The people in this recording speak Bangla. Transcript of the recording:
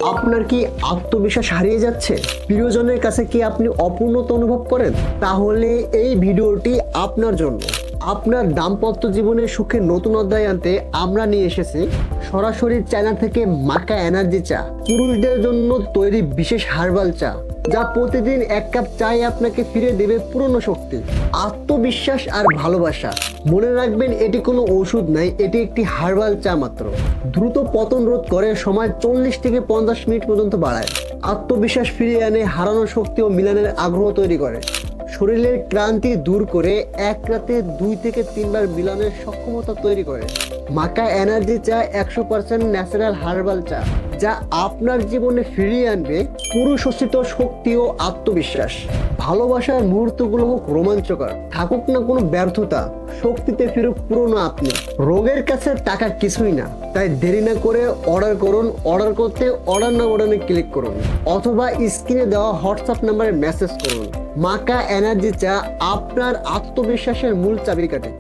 আপনার কি আত্মবিশ্বাস হারিয়ে যাচ্ছে? প্রিয়জনের কাছে কি আপনি অপূর্ণতা অনুভব করেন? তাহলে এই ভিডিওটি আপনার জন্য। আপনার দাম্পত্য জীবনের সুখের নতুন অধ্যায় আনতে আমরা নিয়ে এসেছি সরাসরি চায়না থেকে মাকা এনার্জি চা, পুরুষদের জন্য তৈরি বিশেষ হার্বাল চা, যা প্রতিদিন এক কাপ চাই আপনাকে ফিরে দেবে পুরনো শক্তি, আত্মবিশ্বাস আর ভালোবাসা। মনে রাখবেন, এটি কোনো ওষুধ নয়, এটি একটি হার্বাল চা মাত্র। দ্রুত পতন রোধ করে, সময় 40 থেকে 50 মিনিট পর্যন্ত বাড়ায়, আত্মবিশ্বাস ফিরিয়ে আনে, হারানো শক্তি ও মিলনের আগ্রহ তৈরি করে, শরীরের ক্লান্তি দূর করে, এক রাতে 2 থেকে 3 বার মিলনের সক্ষমতা তৈরি করে। মাকা এনার্জি চা 100% ন্যাচারাল হার্বাল চা, যা আপনার জীবনে ফিরিয়ে আনবে পুরুষোচিত শক্তি ও আত্মবিশ্বাস। ভালোবাসার মুহূর্তগুলো হোক রোমাঞ্চকর, থাকুক না কোনো ব্যর্থতা, শক্তিতে ফিরুক পুরনো আপনি। রোগের কাছে টাকা কিছুই না, তাই দেরি না করে অর্ডার করুন। অর্ডার করতে অর্ডার নাও বাটনে ক্লিক করুন অথবা স্ক্রিনে দেওয়া হোয়াটসঅ্যাপ নাম্বারে মেসেজ করুন। মাকা এনার্জি চা আপনার আত্মবিশ্বাসের মূল চাবিকাঠি।